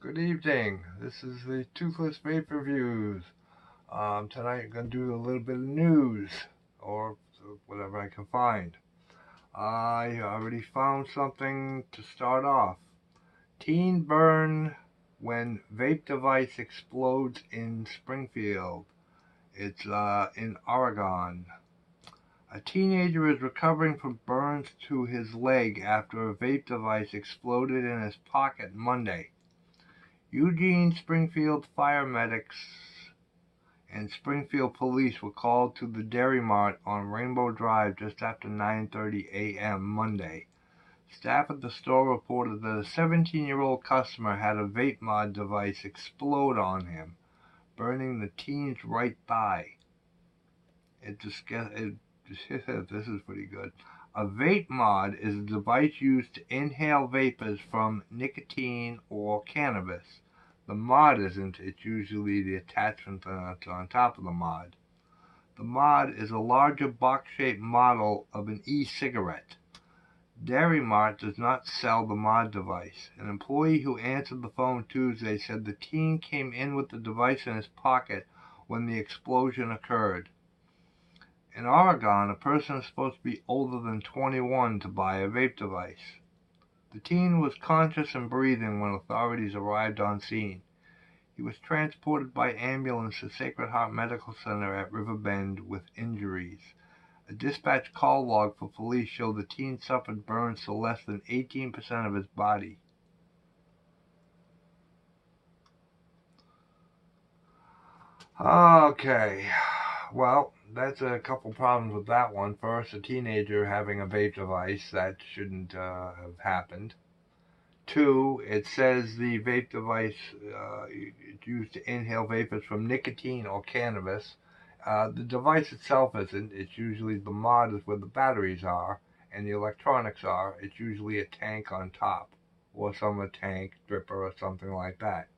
Good evening. This is the Toothless Vape Reviews. Tonight I'm going to do a little bit of news, or whatever I can find. I already found something to start off. Teen burn when vape device explodes in Springfield. It's in Oregon. A teenager is recovering from burns to his leg after a vape device exploded in his pocket Monday. Eugene Springfield fire medics and Springfield police were called to the Dairy Mart on Rainbow Drive just after 9:30 a.m. Monday. Staff at the store reported that a 17-year-old customer had a vape mod device explode on him, burning the teen's right thigh. This is pretty good. A vape mod is a device used to inhale vapors from nicotine or cannabis. The mod isn't, it's usually the attachment that's on top of the mod. The mod is a larger box-shaped model of an e-cigarette. Dairy Mart does not sell the mod device. An employee who answered the phone Tuesday said the teen came in with the device in his pocket when the explosion occurred. In Oregon, a person is supposed to be older than 21 to buy a vape device. The teen was conscious and breathing when authorities arrived on scene. He was transported by ambulance to Sacred Heart Medical Center at Riverbend with injuries. A dispatch call log for police showed the teen suffered burns to less than 18% of his body. Okay, well, that's a couple problems with that one. First, a teenager having a vape device, that shouldn't have happened. Two, it says the vape device it's used to inhale vapors from nicotine or cannabis. The device itself isn't. It's usually the mod is where the batteries are and the electronics are. It's usually a tank on top or a tank, dripper, or something like that.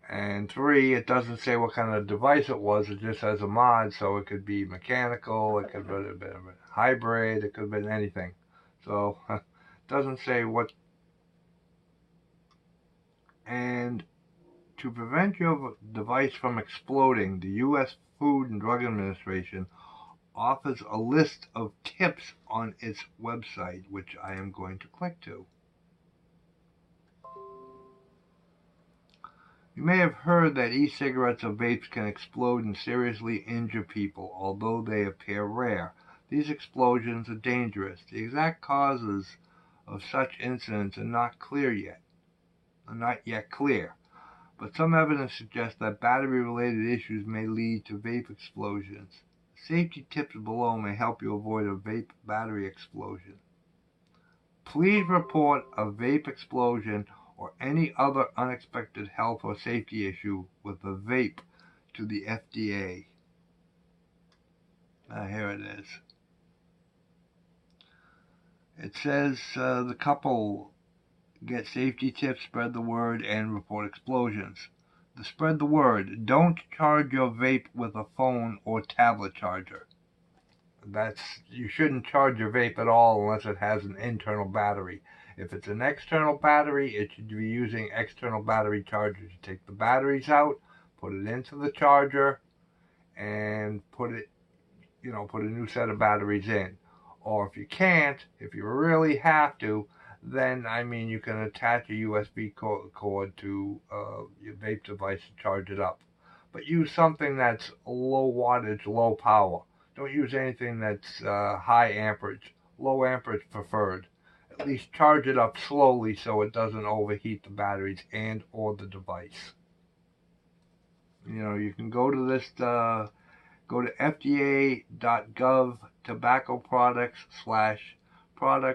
And three, it doesn't say what kind of device it was. It just has a mod, so it could be mechanical, it could be a bit of a hybrid, it could have been anything. So it doesn't say what. And to prevent your device from exploding, the U.S. Food and Drug Administration offers a list of tips on its website, which I am going to click to. You may have heard that e-cigarettes or vapes can explode and seriously injure people, although they appear rare. These explosions are dangerous. The exact causes of such incidents are not yet clear, but some evidence suggests that battery-related issues may lead to vape explosions. Safety tips below may help you avoid a vape battery explosion. Please report a vape explosion or any other unexpected health or safety issue with a vape to the FDA. Here it is. It says the couple get safety tips, spread the word, and report explosions. Spread the word. Don't charge your vape with a phone or tablet charger. You shouldn't charge your vape at all unless it has an internal battery. If it's an external battery, it should be using external battery chargers. You take the batteries out, put it into the charger, and put a new set of batteries in. Or if you can't, if you really have to, then you can attach a USB cord to your vape device to charge it up. But use something that's low wattage, low power. Don't use anything that's high amperage. Low amperage preferred. At least charge it up slowly so it doesn't overheat the batteries and or the device. You can go to this, go to fda.gov tobacco products,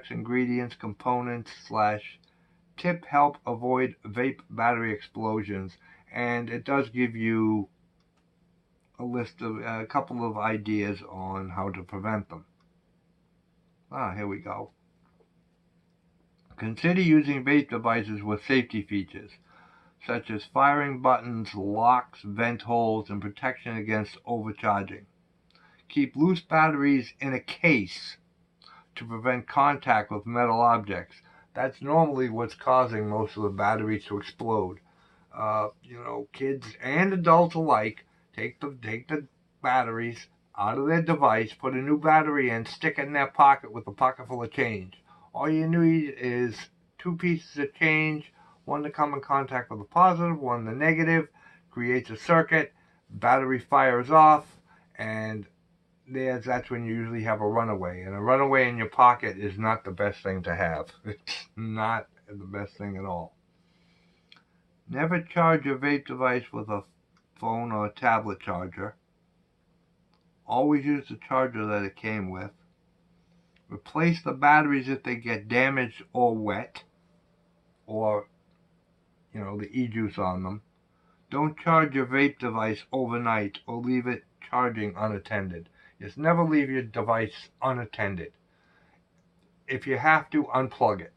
ingredients, components / tip help avoid vape battery explosions, and it does give you a list of a couple of ideas on how to prevent them. Here we go. Consider using vape devices with safety features, such as firing buttons, locks, vent holes, and protection against overcharging. Keep loose batteries in a case to prevent contact with metal objects. That's normally what's causing most of the batteries to explode. Kids and adults alike take the batteries out of their device, put a new battery in, stick it in their pocket with a pocket full of change. All you need is two pieces of change, one to come in contact with the positive, one the negative, creates a circuit, battery fires off, and that's when you usually have a runaway. And a runaway in your pocket is not the best thing to have. It's not the best thing at all. Never charge your vape device with a phone or a tablet charger. Always use the charger that it came with. Replace the batteries if they get damaged or wet, or the e-juice on them. Don't charge your vape device overnight or leave it charging unattended. Just never leave your device unattended. If you have to, unplug it.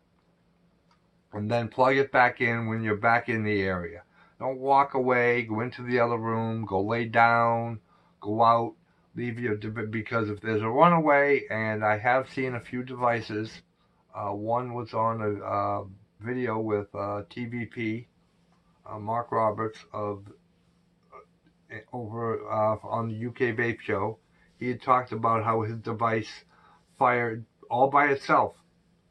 And then plug it back in when you're back in the area. Don't walk away, go into the other room, go lay down, go out, leave your because if there's a runaway, and I have seen a few devices, one was on a video with TVP, Mark Roberts of over on the UK Vape Show. He had talked about how his device fired all by itself.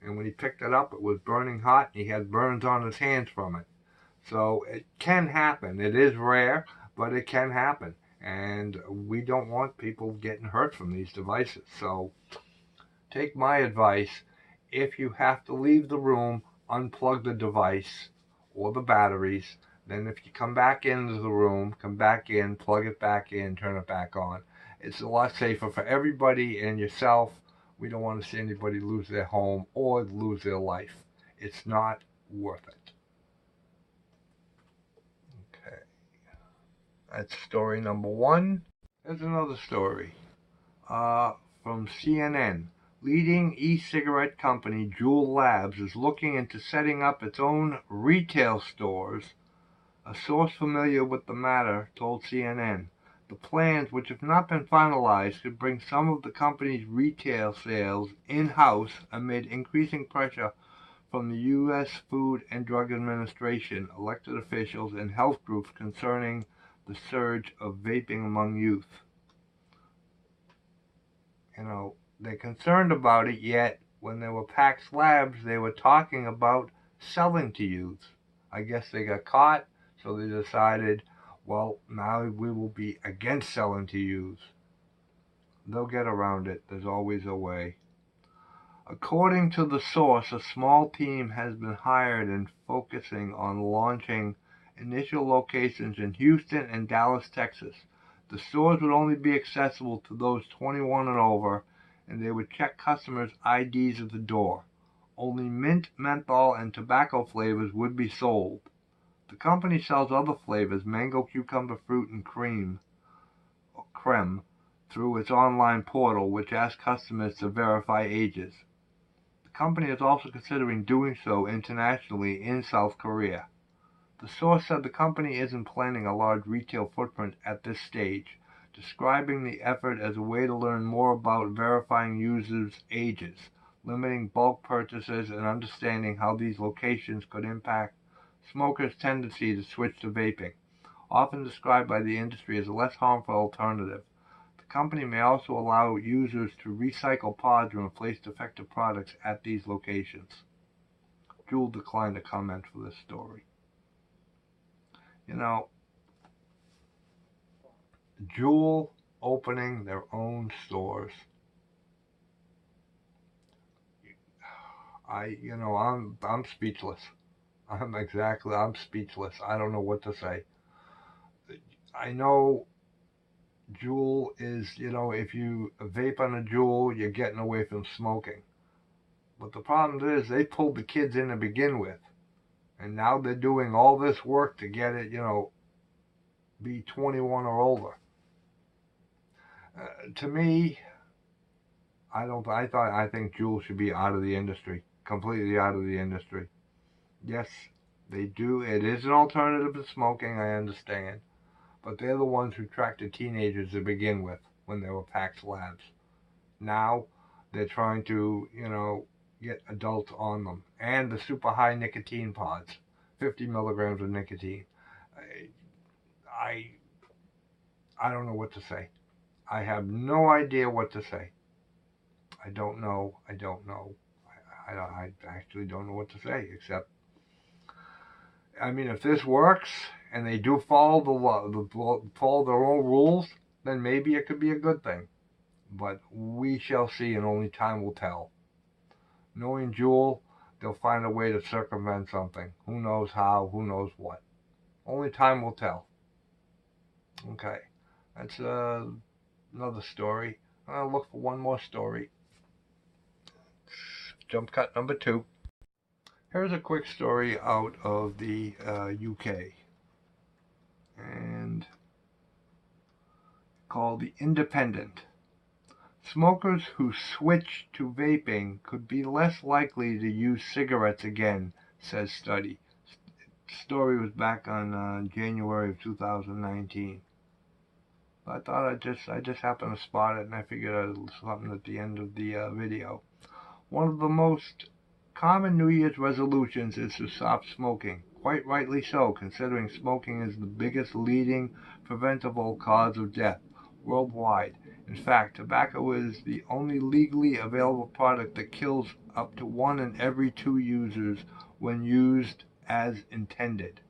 And when he picked it up, it was burning hot, and he had burns on his hands from it. So it can happen. It is rare, but it can happen. And we don't want people getting hurt from these devices. So take my advice. If you have to leave the room, unplug the device or the batteries. Then if you come back into the room, come back in, plug it back in, turn it back on. It's a lot safer for everybody and yourself. We don't want to see anybody lose their home or lose their life. It's not worth it. Okay. That's story number one. Here's another story from CNN. Leading e-cigarette company Juul Labs is looking into setting up its own retail stores. A source familiar with the matter told CNN. The plans, which have not been finalized, could bring some of the company's retail sales in-house amid increasing pressure from the U.S. Food and Drug Administration, elected officials, and health groups concerning the surge of vaping among youth. They're concerned about it, yet when there were PAX Labs, they were talking about selling to youth. I guess they got caught, so they decided, well, now we will be against selling to youth. They'll get around it. There's always a way. According to the source, a small team has been hired and focusing on launching initial locations in Houston and Dallas, Texas. The stores would only be accessible to those 21 and over, and they would check customers' IDs at the door. Only mint, menthol, and tobacco flavors would be sold. The company sells other flavors, mango, cucumber, fruit, and creme, through its online portal, which asks customers to verify ages. The company is also considering doing so internationally in South Korea. The source said the company isn't planning a large retail footprint at this stage, describing the effort as a way to learn more about verifying users' ages, limiting bulk purchases, and understanding how these locations could impact smokers' tendency to switch to vaping, often described by the industry as a less harmful alternative. The company may also allow users to recycle pods and replace defective products at these locations. Juul declined to comment for this story. Juul opening their own stores. I'm speechless. I'm speechless. I don't know what to say. I know Juul is, if you vape on a Juul, you're getting away from smoking. But the problem is they pulled the kids in to begin with. And now they're doing all this work to get it, be 21 or older. To me, I think Juul should be out of the industry, completely out of the industry. Yes, they do. It is an alternative to smoking, I understand. But they're the ones who attracted teenagers to begin with when they were PAX Labs. Now, they're trying to, get adults on them. And the super high nicotine pods, 50 milligrams of nicotine. I, I don't know what to say. I have no idea what to say. I don't know. I actually don't know what to say, except, I mean, if this works and they do follow the law, follow their own rules, then maybe it could be a good thing. But we shall see, and only time will tell. Knowing Juul, they'll find a way to circumvent something. Who knows how, who knows what. Only time will tell. Okay, that's another story. I'll look for one more story. Jump cut number 2. Here's a quick story out of the UK, and called The Independent. Smokers who switch to vaping could be less likely to use cigarettes again, says study. Story was back on January of 2019. I thought I just happened to spot it, and I figured I'd something at the end of the video. One of the most common New Year's resolutions is to stop smoking. Quite rightly so, considering smoking is the biggest leading preventable cause of death worldwide. In fact, tobacco is the only legally available product that kills up to 1 in every 2 users when used as intended.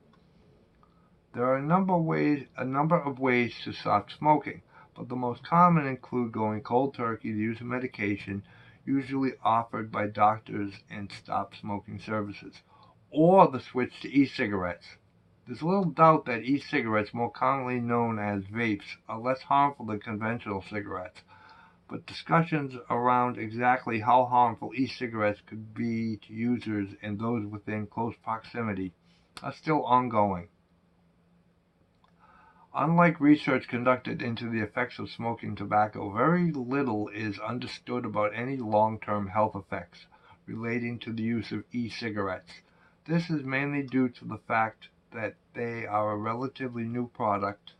There are a number of ways to stop smoking, but the most common include going cold turkey, the use of medication, usually offered by doctors and stop smoking services, or the switch to e-cigarettes. There's little doubt that e-cigarettes, more commonly known as vapes, are less harmful than conventional cigarettes, but discussions around exactly how harmful e-cigarettes could be to users and those within close proximity are still ongoing. Unlike research conducted into the effects of smoking tobacco, very little is understood about any long-term health effects relating to the use of e-cigarettes. This is mainly due to the fact that they are a relatively new product.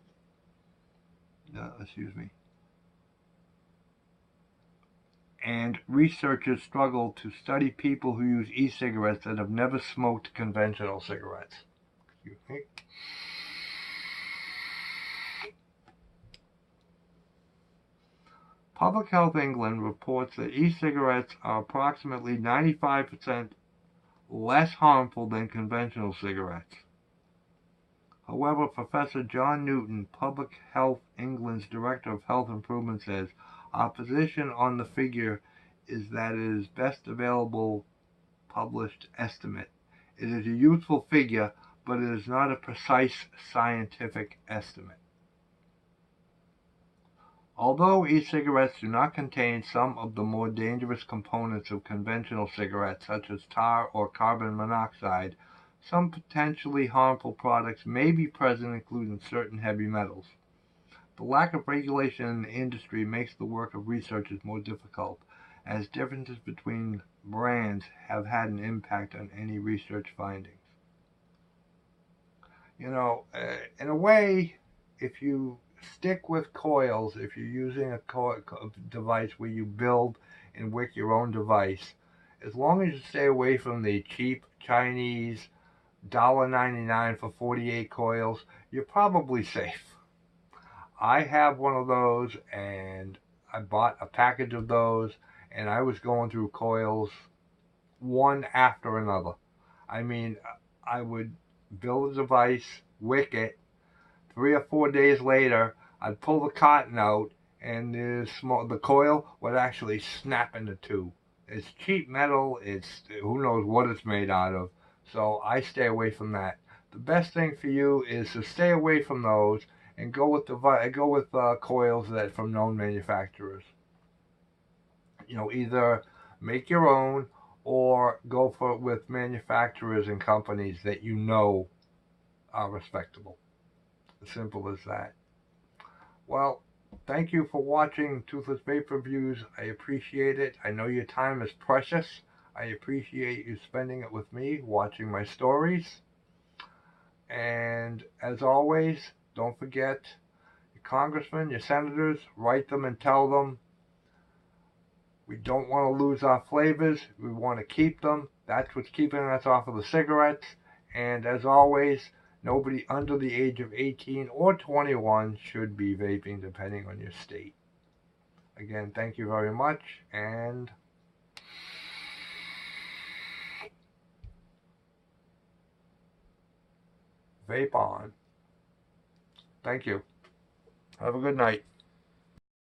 And researchers struggle to study people who use e-cigarettes that have never smoked conventional cigarettes. Excuse me. Public Health England reports that e-cigarettes are approximately 95% less harmful than conventional cigarettes. However, Professor John Newton, Public Health England's Director of Health Improvement, says, "Our position on the figure is that it is best available published estimate. It is a useful figure, but it is not a precise scientific estimate." Although e-cigarettes do not contain some of the more dangerous components of conventional cigarettes, such as tar or carbon monoxide, some potentially harmful products may be present, including certain heavy metals. The lack of regulation in the industry makes the work of researchers more difficult, as differences between brands have had an impact on any research findings. You know, in a way, if you stick with coils, if you're using a device where you build and wick your own device, as long as you stay away from the cheap Chinese $1.99 for 48 coils, you're probably safe. I have one of those, and I bought a package of those, and I was going through coils one after another. I mean, I would build a device, wick it, 3 or 4 days later, I'd pull the cotton out, and the coil would actually snap into two. It's cheap metal. It's who knows what it's made out of. So I stay away from that. The best thing for you is to stay away from those and go with coils that from known manufacturers. You know, either make your own or go with manufacturers and companies that you know are respectable. As simple as that. Well, thank you for watching Toothless Vape Reviews. I appreciate it. I know your time is precious. I appreciate you spending it with me, watching my stories. And as always, don't forget your congressmen, your senators, write them and tell them We don't want to lose our flavors. We want to keep them. That's what's keeping us off of the cigarettes. And as always, nobody under the age of 18 or 21 should be vaping, depending on your state. Again, thank you very much, and vape on. Thank you. Have a good night.